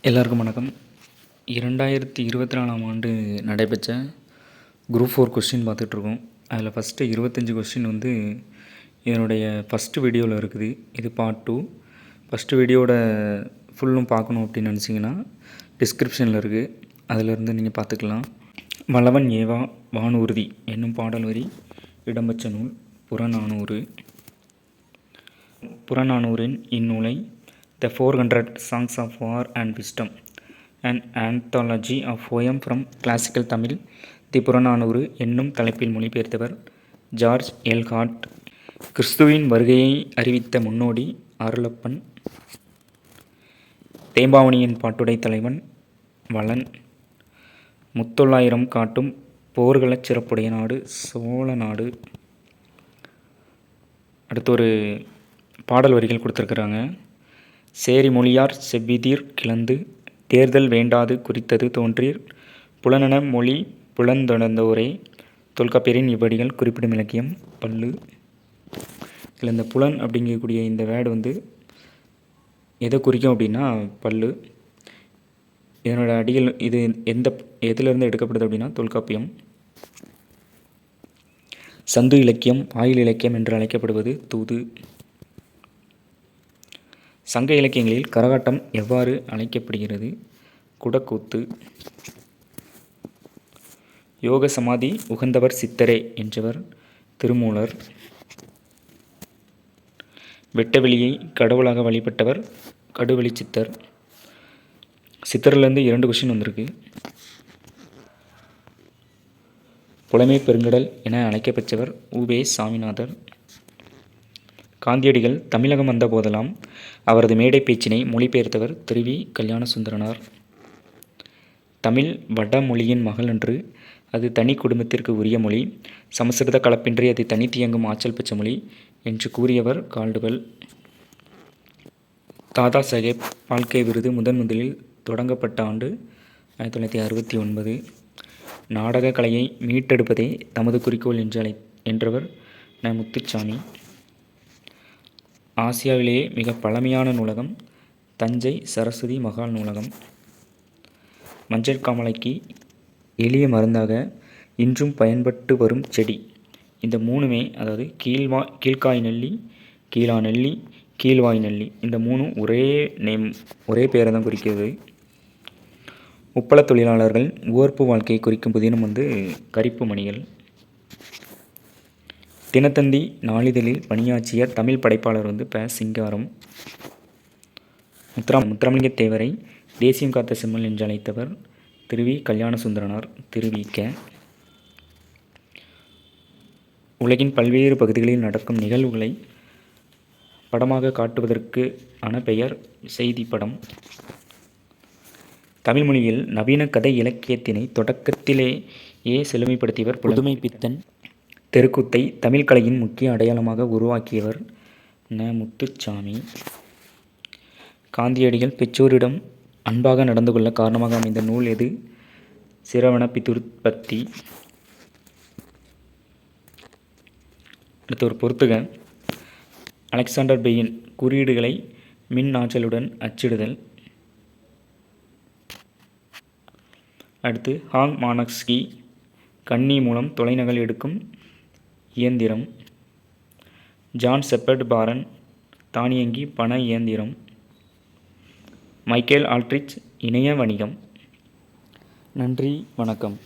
எல்லாருக்கும் வணக்கம். 2024ஆம் ஆண்டு நடைபெற்ற குரூப் 4 கொஸ்டின் பார்த்துட்ருக்கோம். அதில் ஃபஸ்ட்டு 25 கொஸ்டின் வந்து இதனுடைய ஃபஸ்ட்டு வீடியோவில் இருக்குது. இது பார்ட் 2. ஃபஸ்ட்டு வீடியோட ஃபுல்லும் பார்க்கணும் அப்படின்னு நினச்சிங்கன்னா டிஸ்கிரிப்ஷனில் இருக்குது, அதிலிருந்து நீங்கள் பார்த்துக்கலாம். வளவன் ஏவா வானூர்தி என்னும் பாடல் வரி இடம்பெற்ற நூல் புறநானூறு. புறநானூறின் இந்நூலை The 400 Songs of War and Wisdom, an anthology of poem from classical Tamil, தி புறநானூறு என்னும் தலைப்பில் மொழிபெயர்த்தவர் ஜார்ஜ் எல்ஹார்ட். கிறிஸ்துவின் வருகையை அறிவித்த முன்னோடி அருளப்பன். தேம்பாவணியின் பாட்டுடை தலைவன் வளன். முத்தொள்ளாயிரம் காட்டும் போர்களச் சிறப்புடைய நாடு சோழ நாடு. அடுத்து ஒரு பாடல் வரிகள் கொடுத்துருக்குறாங்க. சேரி மொழியார் செவ்விதீர் கிளந்து தேர்தல் வேண்டாது குறித்தது தோன்றீர் புலனென மொழி புலந்தொடர்ந்தோரே தொல்காப்பியரின் இவ்வடிகள் குறிப்பிடும் இலக்கியம் பல்லு. இதில் இந்த புலன் அப்படிங்கக்கூடிய இந்த வேர்டு வந்து எதை குறிக்கும் அப்படின்னா பல்லு. இதனோட அடிகள் இது எதிலிருந்து எடுக்கப்படுது அப்படின்னா தொல்காப்பியம். சந்து இலக்கியம் ஆயுள் இலக்கியம் என்று அழைக்கப்படுவது தூது. சங்க இலக்கியங்களில் கரகாட்டம் எவ்வாறு அழைக்கப்படுகிறது? குடக்கூத்து. யோக சமாதி உகந்தவர் சித்தரே என்றவர் திருமூலர். வெட்டவெளியை கடவுளாக வழிபட்டவர் கடுவெளி சித்தர். சித்தர்லேருந்து 2 கொஸ்டின் வந்திருக்கு. புலமை பெருங்கடல் என அழைக்கப்பெற்றவர் உவே சாமிநாதர். காந்தியடிகள் தமிழகம் வந்த போதெல்லாம் அவரது மேடை பேச்சினை மொழிபெயர்த்தவர் திருவி கல்யாண சுந்தரனார். தமிழ் வடமொழியின் மகள் என்று, அது தனி குடும்பத்திற்கு உரிய மொழி, சமஸ்கிருத கலப்பின்றி அது தனித்து இயங்கும் ஆற்றல் பெற்ற மொழி என்று கூறியவர் கால்டுவெல். தாதா சாஹேப் பால்கே விருது முதலில் தொடங்கப்பட்ட ஆண்டு 1969. நாடக கலையை மீட்டெடுப்பதே தமது குறிக்கோள் என்றவர் ந. முத்துச்சாமி. ஆசியாவிலேயே மிக பழமையான நூலகம் தஞ்சை சரஸ்வதி மகால் நூலகம். மஞ்சள் காமாலைக்கு எளிய மருந்தாக இன்றும் பயன்பட்டு வரும் செடி இந்த 3மே, அதாவது கீழ்காய் நெல்லி, கீழா நெல்லி, கீழ்வாய் நெல்லி, இந்த 3ம் ஒரே பெயரை தான் குறிக்கிறது. உப்பள தொழிலாளர்கள் உவர்ப்பு வாழ்க்கையை குறிக்கும் புதினம் வந்து கரிப்பு மணிகள். தினத்தந்தி நாளிதழில் பணியாற்றிய தமிழ் படைப்பாளர் வந்து ப. சிங்காரம். முத்துராமலிங்க தேவரை தேசியம் காத்த செம்மல் என்று அழைத்தவர் திருவி கல்யாண சுந்தரனார். திருவிக்க. உலகின் பல்வேறு பகுதிகளில் நடக்கும் நிகழ்வுகளை படமாக காட்டுவதற்கு ஆன பெயர் செய்தி படம். தமிழ் மொழியில் நவீன கதை இலக்கியத்தினை தொடக்கத்திலேயே செழுமைப்படுத்தியவர் புதுமை பித்தன். தெருக்கூத்தை தமிழ் கலையின் முக்கிய அடையாளமாக உருவாக்கியவர் ந. முத்துச்சாமி. காந்தியடிகள் பெற்றோரிடம் அன்பாக நடந்து கொள்ள காரணமாக அமைந்த நூல் எது? சிரவண பிதுர்பத்தி. அடுத்து ஒரு பொறுத்துக. அலெக்சாண்டர் பெயின் குறியீடுகளை மின் ஆற்றலுடன் அச்சிடுதல். அடுத்து ஹாங் மானக்ஸ்கி கண்ணி மூலம் தொலைநகல் எடுக்கும் இயந்திரம். ஜான் செப்பர்ட் பாரன் தானியங்கி பண இயந்திரம். மைக்கேல் ஆல்ட்ரிச் இணைய வணிகம். நன்றி, வணக்கம்.